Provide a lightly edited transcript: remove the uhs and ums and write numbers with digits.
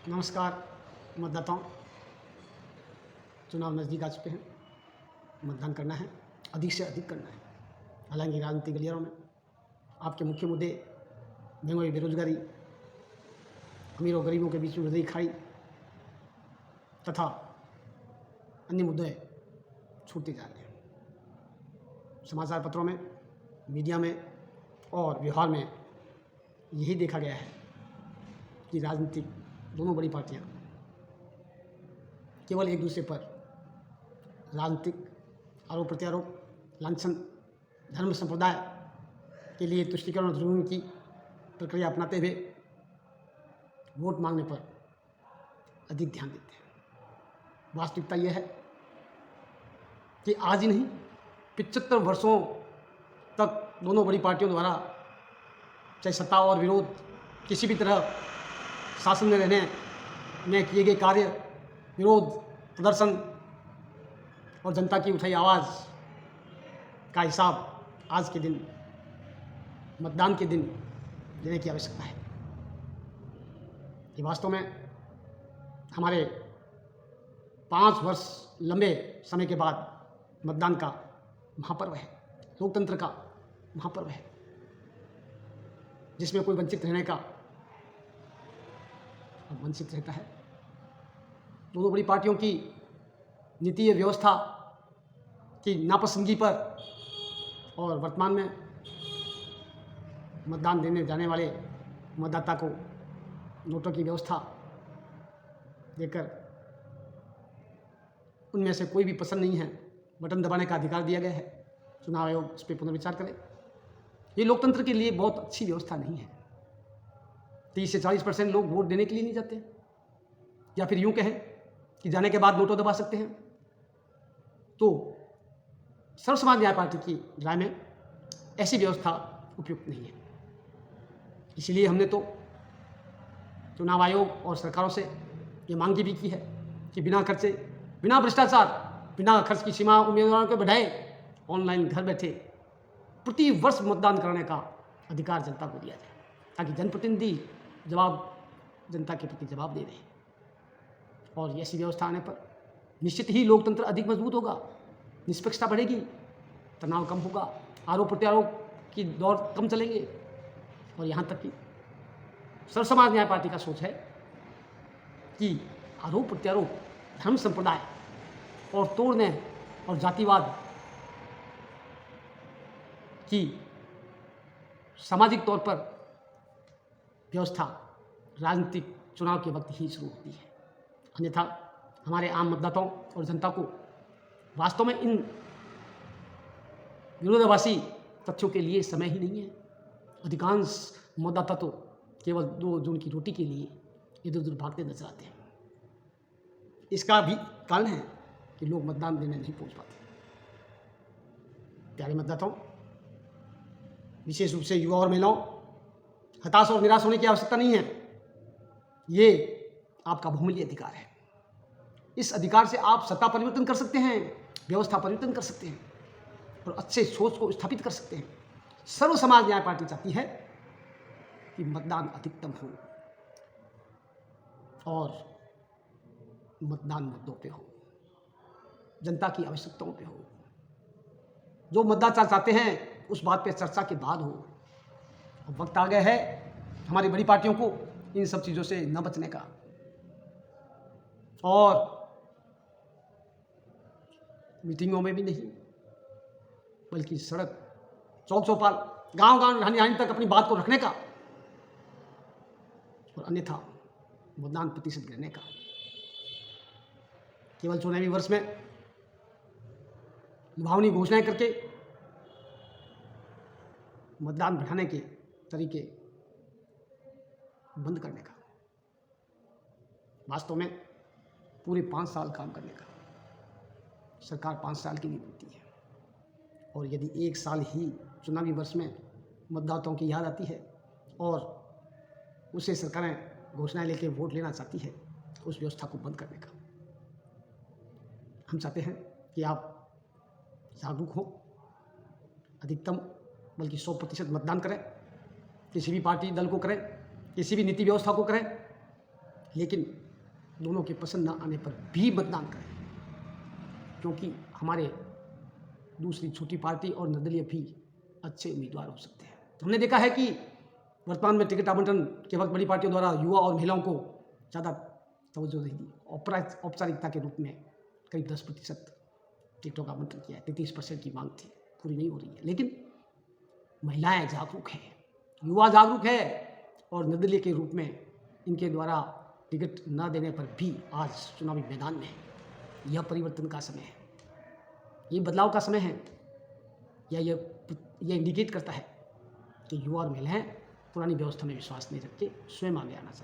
नमस्कार मतदाताओं। चुनाव नज़दीक आ चुके हैं। मतदान करना है, अधिक से अधिक करना है। हालांकि राजनीतिक गलियारों में आपके मुख्य मुद्दे महंगाई, बेरोजगारी, अमीर और गरीबों के बीच में बढ़ती खाई तथा अन्य मुद्दे छूटते जा रहे हैं। समाचार पत्रों में, मीडिया में और व्यवहार में यही देखा गया है कि राजनीतिक दोनों बड़ी पार्टियां केवल एक दूसरे पर राजनीतिक आरोप प्रत्यारोप, लांछन, धर्म संप्रदाय के लिए तुष्टीकरण और जुर्म की प्रक्रिया अपनाते हुए वोट मांगने पर अधिक ध्यान देते हैं। वास्तविकता यह है कि आज ही नहीं 75 वर्षों तक दोनों बड़ी पार्टियों द्वारा चाहे सत्ता और विरोध किसी भी तरह शासन में रहने में किए गए कार्य, विरोध प्रदर्शन और जनता की उठाई आवाज़ का हिसाब आज के दिन, मतदान के दिन देने की आवश्यकता है। ये वास्तव में हमारे 5 वर्ष लंबे समय के बाद मतदान का महापर्व है, लोकतंत्र का महापर्व है, जिसमें कोई वंचित रहने का वंचित रहता है। दोनों बड़ी पार्टियों की नीति व्यवस्था की नापसंदगी पर और वर्तमान में मतदान देने जाने वाले मतदाता को नोटों की व्यवस्था देकर उनमें से कोई भी पसंद नहीं है, बटन दबाने का अधिकार दिया गया है। चुनाव आयोग इस पर पुनर्विचार करे। ये लोकतंत्र के लिए बहुत अच्छी व्यवस्था नहीं है। 30 से 40% लोग वोट देने के लिए नहीं जाते, या फिर यूं कहें कि जाने के बाद नोटों दबा सकते हैं। तो सर्व समाज न्याय पार्टी की राय में ऐसी व्यवस्था उपयुक्त नहीं है। इसलिए हमने तो चुनाव आयोग और सरकारों से ये मांग भी की है कि बिना खर्चे, बिना भ्रष्टाचार, बिना खर्च की सीमा उम्मीदवारों को बढ़ाए ऑनलाइन घर बैठे प्रति वर्ष मतदान करने का अधिकार जनता को दिया जाए, ताकि जनप्रतिनिधि जनता के प्रति जवाब दे रहे हैं। और ऐसी व्यवस्था आने पर निश्चित ही लोकतंत्र अधिक मजबूत होगा, निष्पक्षता बढ़ेगी, तनाव कम होगा, आरोप प्रत्यारोप की दौर कम चलेंगे। और यहाँ तक कि सर्व समाज न्याय पार्टी का सोच है कि आरोप प्रत्यारोप, धर्म संप्रदाय और तोड़ने और जातिवाद की सामाजिक तौर पर व्यवस्था राजनीतिक चुनाव के वक्त ही शुरू होती है। अन्यथा हमारे आम मतदाताओं और जनता को वास्तव में इन विरोधाभासी तथ्यों के लिए समय ही नहीं है। अधिकांश मतदाता तो केवल 2 जून की रोटी के लिए इधर उधर भागते नजर आते हैं। इसका भी कारण है कि लोग मतदान देने नहीं पहुंच पाते। प्यारे मतदाताओं, विशेष रूप से युवा और महिलाओं, हताश और निराश होने की आवश्यकता नहीं है। ये आपका बहुमूल्य अधिकार है। इस अधिकार से आप सत्ता परिवर्तन कर सकते हैं, व्यवस्था परिवर्तन कर सकते हैं और अच्छे सोच को स्थापित कर सकते हैं। सर्व समाज न्याय पार्टी चाहती है कि मतदान अधिकतम हो और मतदान मुद्दों पे हो, जनता की आवश्यकताओं पे हो। जो मतदाता चाहते हैं उस बात पे चर्चा के बाद हो। अब वक्त आ गया है हमारी बड़ी पार्टियों को इन सब चीज़ों से न बचने का, और मीटिंगों में भी नहीं बल्कि सड़क, चौक चौपाल, गांव गांव, ढानी तक अपनी बात को रखने का, और अन्यथा मतदान प्रतिशत गिरने का। केवल चुनावी वर्ष में लुभावनी घोषणाएं करके मतदान बढ़ाने के तरीके बंद करने का, वास्तव में पूरे 5 साल काम करने का। सरकार 5 साल की भी बनती है, और यदि 1 साल ही चुनावी वर्ष में मतदाताओं की याद आती है और उसे सरकारें घोषणाएं लेकर वोट लेना चाहती है, उस व्यवस्था को बंद करने का। हम चाहते हैं कि आप जागरूक हों, अधिकतम बल्कि 100% मतदान करें, किसी भी पार्टी दल को करें, किसी भी नीति व्यवस्था को करें, लेकिन दोनों के पसंद न आने पर भी मतदान करें, क्योंकि हमारे दूसरी छोटी पार्टी और निर्दलीय भी अच्छे उम्मीदवार हो सकते हैं। हमने देखा है कि वर्तमान में टिकट आवंटन के वक्त बड़ी पार्टियों द्वारा युवा और महिलाओं को ज़्यादा तवज्जो नहीं दी। औपचारिकता के रूप में करीब 10% टिकटों का आवंटन किया है। 33% की मांग थी, पूरी नहीं हो रही है। लेकिन महिलाएं जागरूक हैं, युवा जागरूक है, और निर्दलीय के रूप में इनके द्वारा टिकट न देने पर भी आज चुनावी मैदान में यह परिवर्तन का समय है, ये बदलाव का समय है। या यह इंडिकेट करता है कि युवा और महिलाएं पुरानी व्यवस्था में विश्वास नहीं रख के स्वयं आगे आना चाहिए।